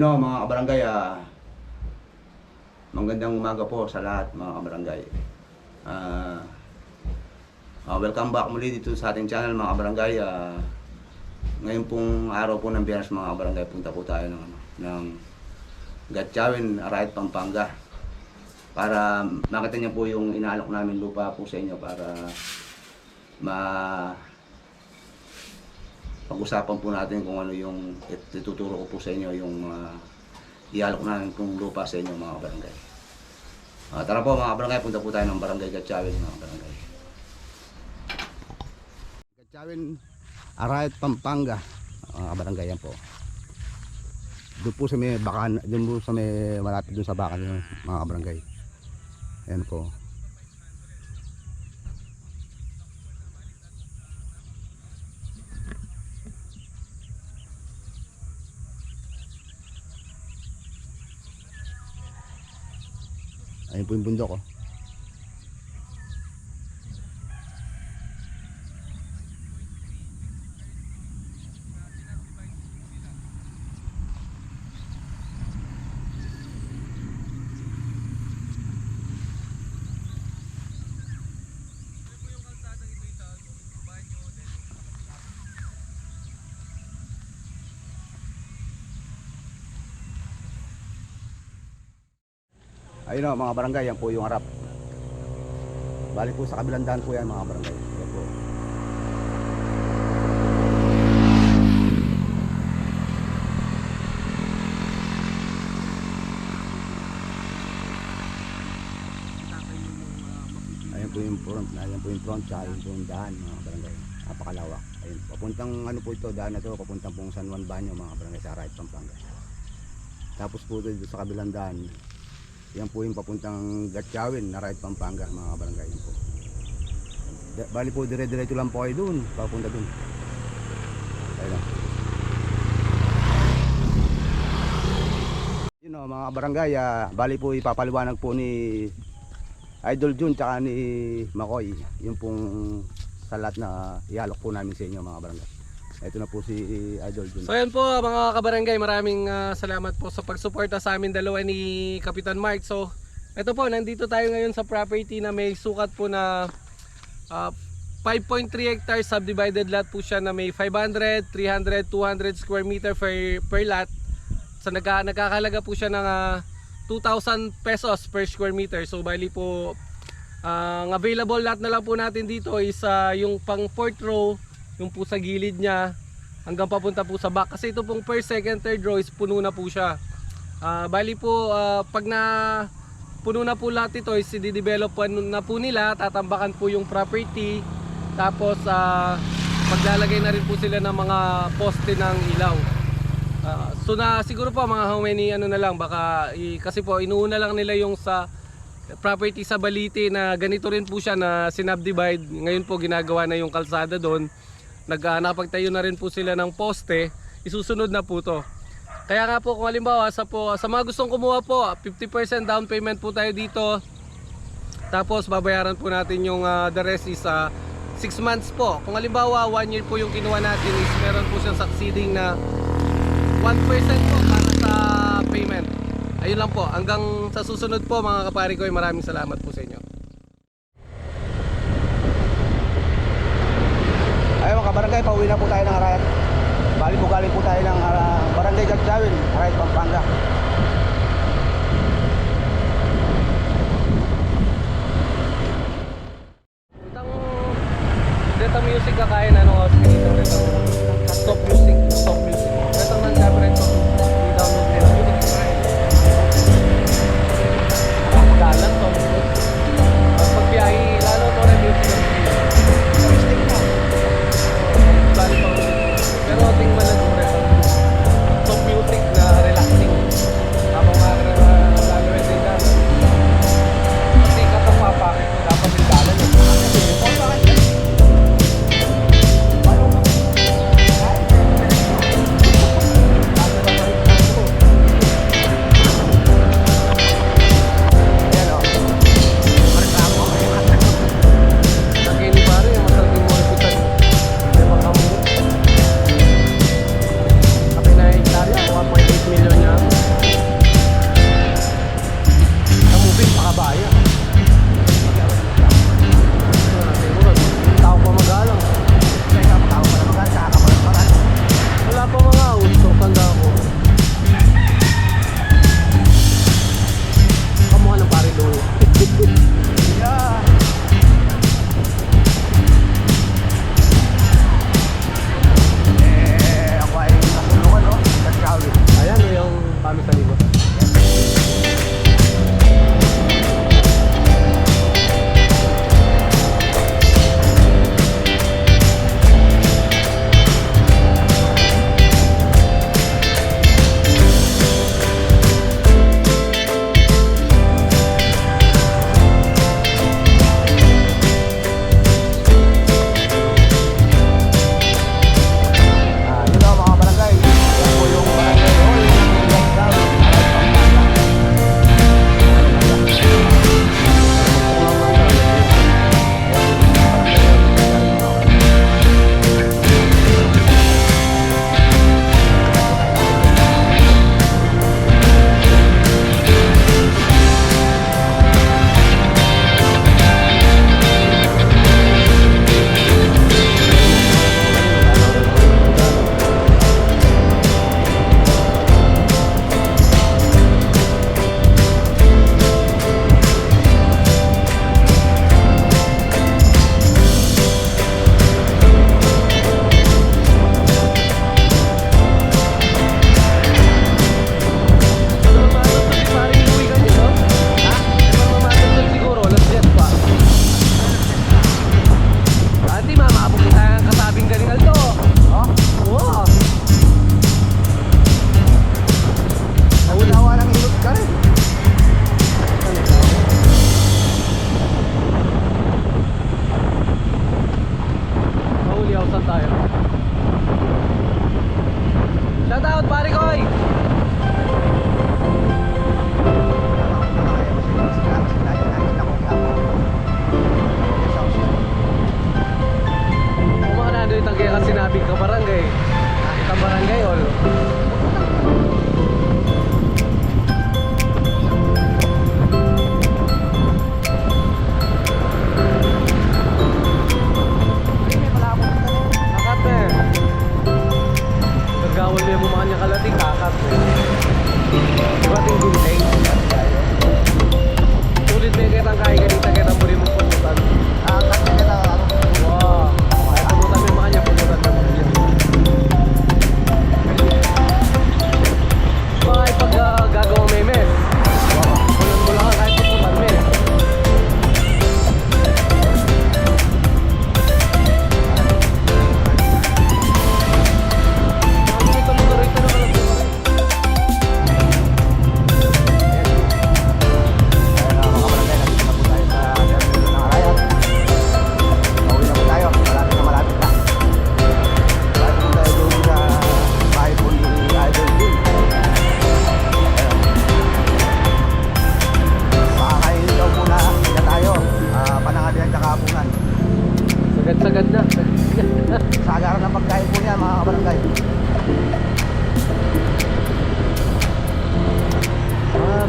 Mga kabarangay, magandang umaga po sa lahat mga kabarangay. Welcome back muli dito sa ating channel mga kabarangay. Ngayon pong araw po ng Biyernes mga kabarangay, punta po tayo ng Gatchawin, Arayat, Pampanga para makita niyo po yung inaalok namin lupa po sa inyo para pag-usapan po natin kung ano yung ituturo ko po sa inyo yung ialok namin pong lupa sa inyo mga barangay. Tara po mga barangay, punta po tayo ng barangay Gatchawin mga barangay. Gatchawin, Arayat, Pampanga mga barangay, yan po. Doon po sa may bakan, doon po sa may malapit doon sa bakan mga barangay. Yan po. Ayun po yung bundok, oh. Ayun o mga barangay, yan po yung harap. Bali po sa kabilang daan po yan mga barangay. Yan po. Ayan po yung front, ayan po yung front, tsaka yun po yung daan mga barangay. Napakalawak. Ayun, papuntang ano po ito, daan na to, papuntang pong San Juan Banyo mga barangay sa Arayat, Pampanga. Tapos po ito sa kabilang daan, yan po yung papuntang Gatchawin, Arayat, Pampanga mga barangay. Yan po. Bali po dire-diretso lang po kayo doon, papunta doon. Ayun. Yun o mga barangay, bali po ipapaliwanag po ni Idol Jun tsaka ni Makoy yung pong salat na ialok po namin sa inyo mga barangay. Ito na po si Idol Jun. So yan po mga kabarangay, maraming salamat po sa pagsuporta sa amin dalawa ni Kapitan Mark. So ito po, nandito tayo ngayon sa property na may sukat po na 5.3 hectares subdivided lot po siya na may 500, 300, 200 square meter per lot. So nagkakalaga po siya ng 2,000 pesos per square meter. So bali po ang available lot na lang po natin dito is yung pang 4th row, yung po sa gilid niya hanggang papunta po sa back, kasi ito pong first, second, third row is puno na po siya. Bali po pag na puno na po lahat ito is i-develop na po nila, tatambakan po yung property, tapos maglalagay na rin po sila ng mga poste ng ilaw. So na siguro po mga how many ano na lang, baka kasi po inuuna lang nila yung sa property sa Balite na ganito rin po siya na sinubdivide. Ngayon po ginagawa na yung kalsada doon. Nakapagtayo na rin po sila ng poste, isusunod na po to. Kaya nga po kung halimbawa sa mga gustong kumuha po, 50% down payment po tayo dito. Tapos babayaran po natin yung the rest is 6 months po. Kung halimbawa 1 year po yung kinuha natin, is meron po siyang succeeding na 1% po para sa payment. Ayun lang po, hanggang sa susunod po mga kapari ko, maraming salamat po sa inyo. Ayun mga barangay, pauwi na po tayo ng Arayat. Bali po galing po tayo ng barangay Gatchawin, Arayat, Pampanga. Dito music kakain, anong house dito? Stop music, stop music. Ito man copyright ko. I-download nila. Dalan to. Pag pagbiyahe, lalo to na music. Music na. Pero ating maladure. Stop music na relaxing.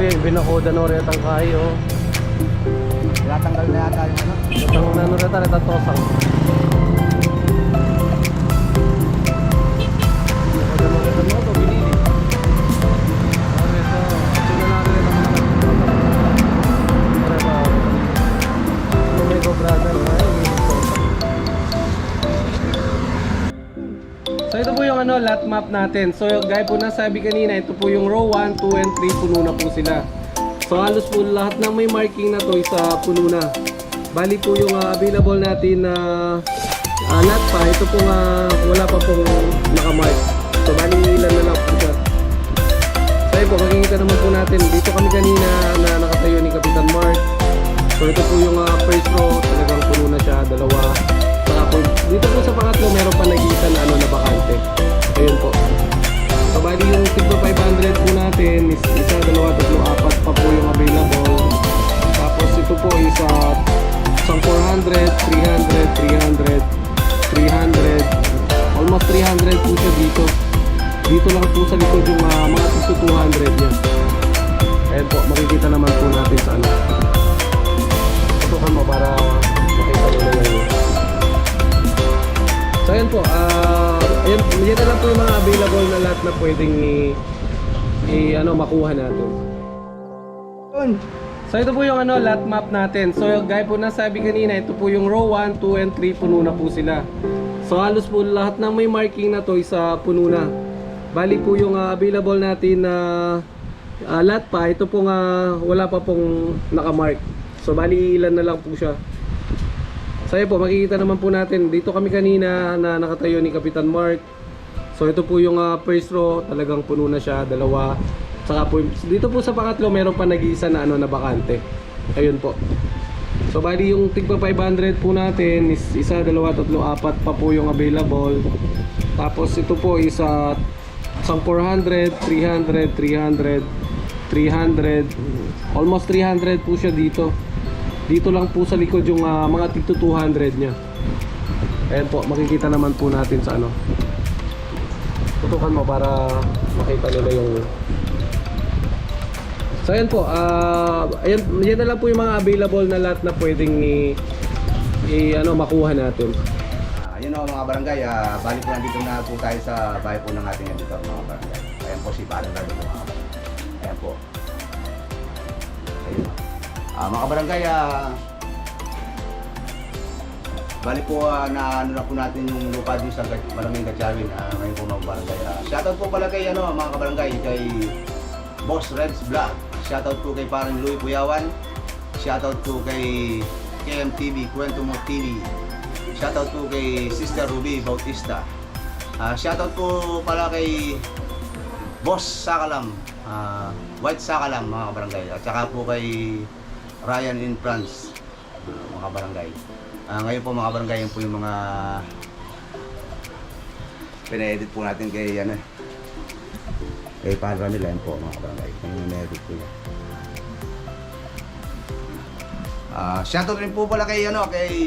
Grabe, binakoda no rin ang kayo. Tinatanggal na yata yung ano. Itang ano rin tayo, tatosang. Binakoda no rin ito, binili. Grabe ito, sino natin ito mga ito may go brother, ay, so ito po yung ano, lot map natin. So gaya po na sabi kanina, ito po yung row 1, 2, and 3, puno na po sila. So halos po lahat ng may marking na to isa puno na. Bali po yung available natin na lot pa, ito po wala pa pong nakamark. So bali ilan na lang po siya. So yun po, makikita naman po natin, dito kami kanina na nakatayo ni Kapitan Mark. So ito po yung first row, talagang puno na siya, dalawa. Saka po, dito po sa pangatlo, meron pa nag-iisa na na bakante. Ayun po. So bali yung tigpa 500 po natin, isa, dalawa, tatlo, apat pa po yung available. Tapos ito po isa, isang 400, 300, 300, 300, almost 300 po siya dito. Dito lang po sa likod yung mga tigto 200 niya. Ayun po, makikita naman po natin sa ano. Tutukan mo para makita nila yung. So ayan po, yan na lang po yung mga available na lot na pwedeng makuha natin. So ito po yung lot map natin. So gaya po na sabi kanina, ito po yung row 1, 2, and 3, puno na po sila. So halos po lahat ng may marking na to isa puno na. Bali po yung available natin na lot pa, ito po wala pa pong nakamark. So bali ilan na lang po siya. So ayun po, makikita naman po natin, dito kami kanina na nakatayo ni Kapitan Mark. So ito po yung first row, talagang puno na siya, dalawa. Saka po, dito po sa pangatlo, meron pa nag-iisa na na bakante. Ayun po. So bali yung tigpa 500 po natin, isa, dalawa, tatlo, apat pa po yung available. Tapos ito po isa, isang 400, 300, 300, 300, almost 300 po siya dito. Dito lang po sa likod yung mga tigto 200 niya. Ayan po, makikita naman po natin sa ano. Tutukan mo para makita nila yung. So ayan po, yan na lang po yung mga available na lot na pwedeng makuha natin. Ayun o mga barangay, bali po nandito na po tayo sa bahay po ng ating dito mga barangay. Ayan po si Barangay dito mga barangay. Ayan po. Ayun. Mga barangay, bali po na ano na po natin yung lupa dito sa Barangay Gatchawin. Ngayon po mga barangay. Shoutout po pala kay mga kabarangay, kay Boss Reds Vlog. Shoutout po kay Parang Louie Puyawan. Shoutout po kay KMTV, Kwento Mo TV. Shoutout po kay Sister Ruby Bautista. Shoutout po pala kay Boss Sakalam, White Sakalam mga kabarangay. At saka po kay Ryan in France, mga barangay. Ngayon po mga barangay, yun po yung mga pina-edit po natin kay kay Padre nila, yun po mga barangay. Yung pina-edit po niya. Shoutout rin po pala kay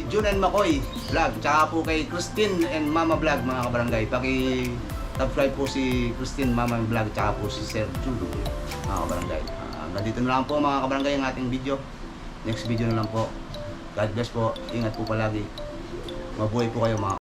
June and Makoy Vlog, tsaka po kay Christine and Mama Vlog mga kabarangay. Paki-subscribe po si Christine Mama Vlog, tsaka po si Sir Jude mga kabarangay. Nandito na lang po mga kabarangay ang ating video. Next video na lang po. God bless po. Ingat po palagi. Mabuhay po kayo mga